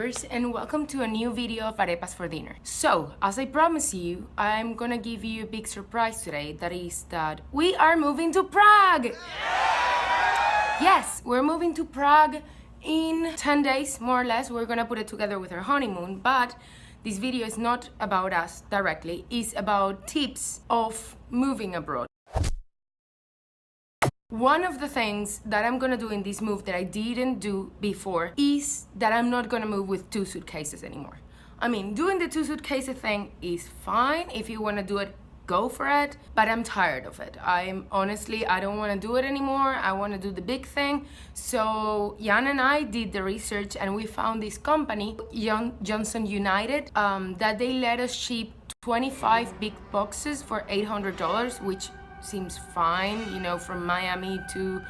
viewers, and welcome to a new video of Arepas for Dinner. So, as I promised you, I'm gonna give you a big surprise today. That is that we are moving to Prague! Yes, we're moving to Prague in 10 days, more or less. We're gonna put it together with our honeymoon, but this video is not about us directly. It's about tips of moving abroad. One of the things that I'm gonna do in this move that I didn't do before is that I'm not gonna move with 2 suitcases anymore. I mean, doing the 2 suitcases thing is fine. If you wanna do it, go for it, but I'm tired of it. I don't wanna do it anymore. I wanna do the big thing. So Jan and I did the research and we found this company, Johnson United, that they let us ship 25 big boxes for $800, which seems fine, you know, from Miami to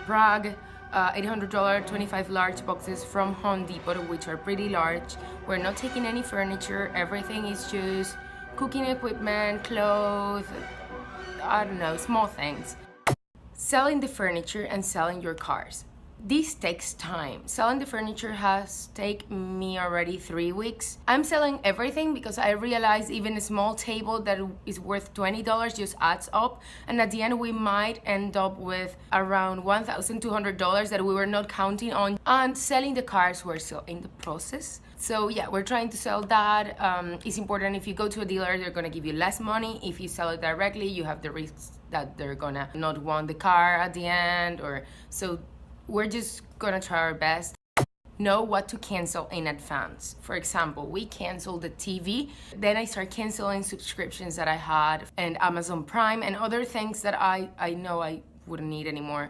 Prague. $800, 25 large boxes from Home Depot, which are pretty large. We're not taking any furniture. Everything is just cooking equipment, clothes, I don't know, small things. Selling the furniture and selling your cars. This takes time. Selling the furniture has taken me already 3 weeks. I'm selling everything because I realized even a small table that is worth $20 just adds up. And at the end, we might end up with around $1,200 that we were not counting on. And selling the cars, we're still in the process. So yeah, we're trying to sell that. It's important. If you go to a dealer, they're gonna give you less money. If you sell it directly, you have the risks that they're gonna not want the car at the end, or so. We're just gonna try our best. Know what to cancel in advance. For example, we canceled the TV, then I start canceling subscriptions that I had and Amazon Prime and other things that I know I wouldn't need anymore.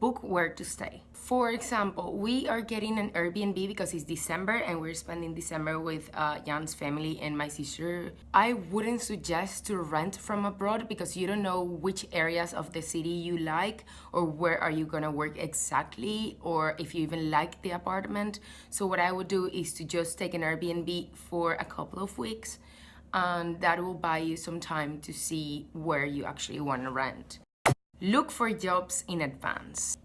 Book where to stay. For example, we are getting an Airbnb because it's December and we're spending December with Jan's family and my sister. I wouldn't suggest to rent from abroad because you don't know which areas of the city you like or where are you gonna work exactly, or if you even like the apartment. So what I would do is to just take an Airbnb for a couple of weeks, and that will buy you some time to see where you actually want to rent. Look for jobs in advance.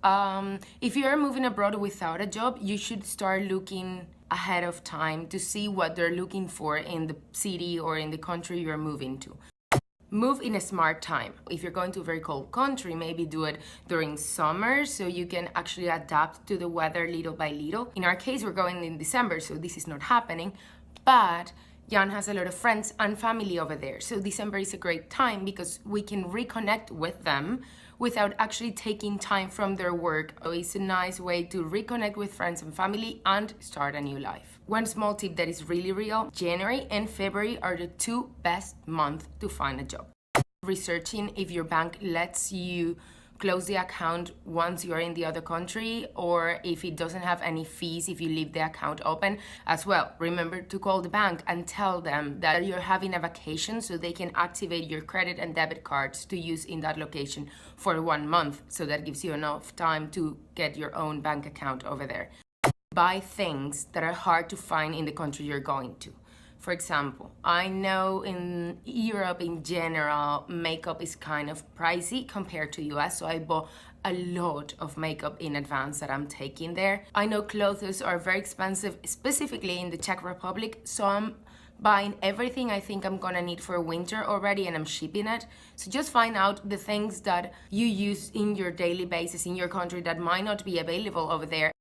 If you are moving abroad without a job, you should start looking ahead of time to see what they're looking for in the city or in the country you're moving to. Move in a smart time. If you're going to a very cold country, maybe do it during summer so you can actually adapt to the weather little by little. In our case, we're going in December, so this is not happening, but Jan has a lot of friends and family over there. So December is a great time because we can reconnect with them without actually taking time from their work. So it's a nice way to reconnect with friends and family and start a new life. One small tip that is really real: January and February are the 2 best months to find a job. Researching if your bank lets you close the account once you're in the other country, or if it doesn't have any fees if you leave the account open as well. Remember to call the bank and tell them that you're having a vacation so they can activate your credit and debit cards to use in that location for 1 month. So that gives you enough time to get your own bank account over there. Buy things that are hard to find in the country you're going to. For example, I know in Europe in general, makeup is kind of pricey compared to US, so I bought a lot of makeup in advance that I'm taking there. I know clothes are very expensive, specifically in the Czech Republic, so I'm buying everything I think I'm gonna need for winter already and I'm shipping it. So just find out the things that you use in your daily basis in your country that might not be available over there.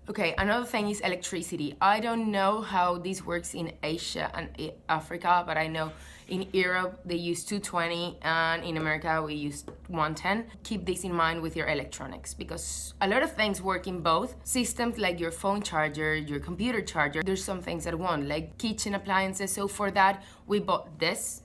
Okay, another thing is electricity. I don't know how this works in Asia and Africa, but I know in Europe they use 220 and in America we use 110. Keep this in mind with your electronics because a lot of things work in both systems, like your phone charger, your computer charger. There's some things that won't, like kitchen appliances. So for that, we bought this.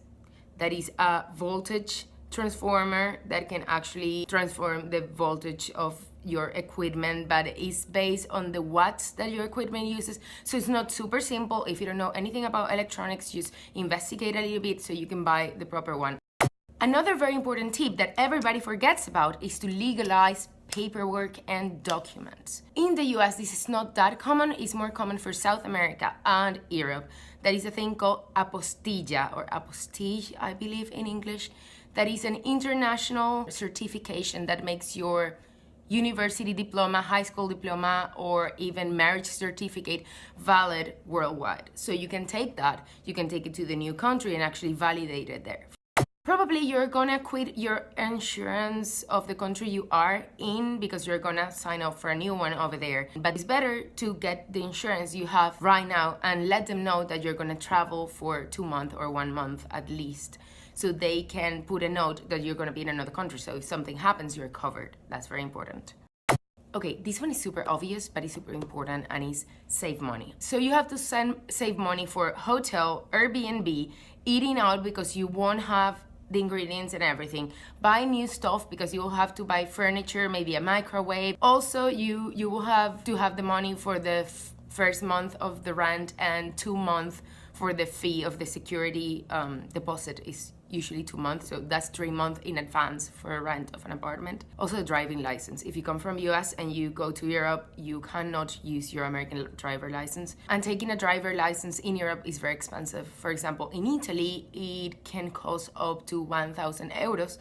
That is a voltage transformer that can actually transform the voltage of your equipment, but it's based on the watts that your equipment uses. So it's not super simple. If you don't know anything about electronics, just investigate a little bit so you can buy the proper one. Another very important tip that everybody forgets about is to legalize paperwork and documents. In the US, this is not that common. It's more common for South America and Europe. There is a thing called apostilla, or apostige, I believe in English. That is an international certification that makes your university diploma, high school diploma, or even marriage certificate valid worldwide. So you can take that, you can take it to the new country and actually validate it there. Probably you're gonna quit your insurance of the country you are in because you're gonna sign up for a new one over there. But it's better to get the insurance you have right now and let them know that you're gonna travel for 2 months or 1 month at least, so they can put a note that you're gonna be in another country. So if something happens, you're covered. That's very important. Okay, this one is super obvious, but it's super important, and is save money. So you have to save money for hotel, Airbnb, eating out because you won't have the ingredients and everything, buy new stuff because you will have to buy furniture, maybe a microwave. Also, you will have to have the money for the first month of the rent and 2 months for the fee of the security deposit is usually 2 months, so that's 3 months in advance for a rent of an apartment. Also, driving license. If you come from US and you go to Europe, you cannot use your American driver license. And taking a driver license in Europe is very expensive. For example, in Italy, it can cost up to 1,000 euros.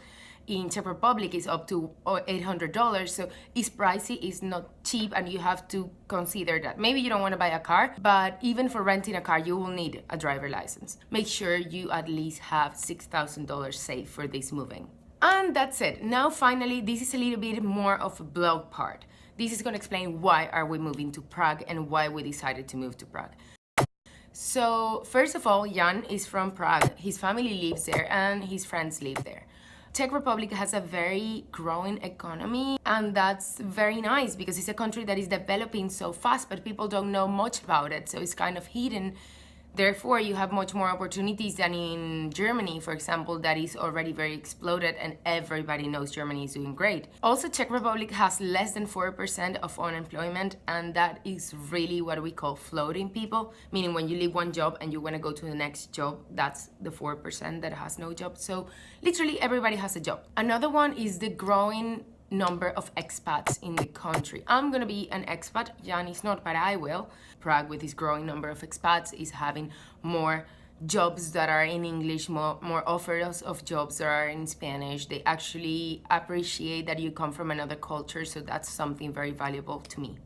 In Czech Republic, it's up to $800, so it's pricey, it's not cheap, and you have to consider that. Maybe you don't want to buy a car, but even for renting a car, you will need a driver license. Make sure you at least have $6,000 saved for this moving. And that's it. Now, finally, this is a little bit more of a blog part. This is going to explain why are we moving to Prague and why we decided to move to Prague. So, first of all, Jan is from Prague. His family lives there and his friends live there. Czech Republic has a very growing economy, and that's very nice because it's a country that is developing so fast, but people don't know much about it, so it's kind of hidden. Therefore, you have much more opportunities than in Germany, for example, that is already very exploded and everybody knows Germany is doing great. Also, Czech Republic has less than 4% of unemployment, and that is really what we call floating people, meaning when you leave one job and you want to go to the next job, that's the 4% that has no job. So literally everybody has a job. Another one is the growing number of expats in the country. I'm gonna be an expat, Jan is not, but I will. Prague, with its growing number of expats, is having more jobs that are in English, more offers of jobs that are in Spanish. They actually appreciate that you come from another culture, so that's something very valuable to me.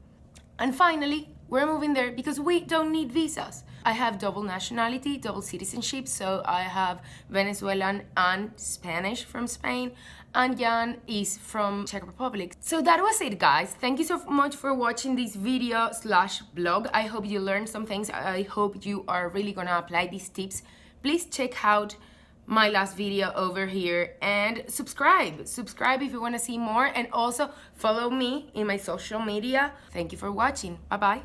And finally, we're moving there because we don't need visas. I have double nationality, double citizenship, so I have Venezuelan and Spanish from Spain, and Jan is from Czech Republic. So that was it, guys. Thank you so much for watching this video/blog. I hope you learned some things. I hope you are really gonna apply these tips. Please check out my last video over here and subscribe if you want to see more, and also follow me in my social media. Thank you for watching. Bye bye.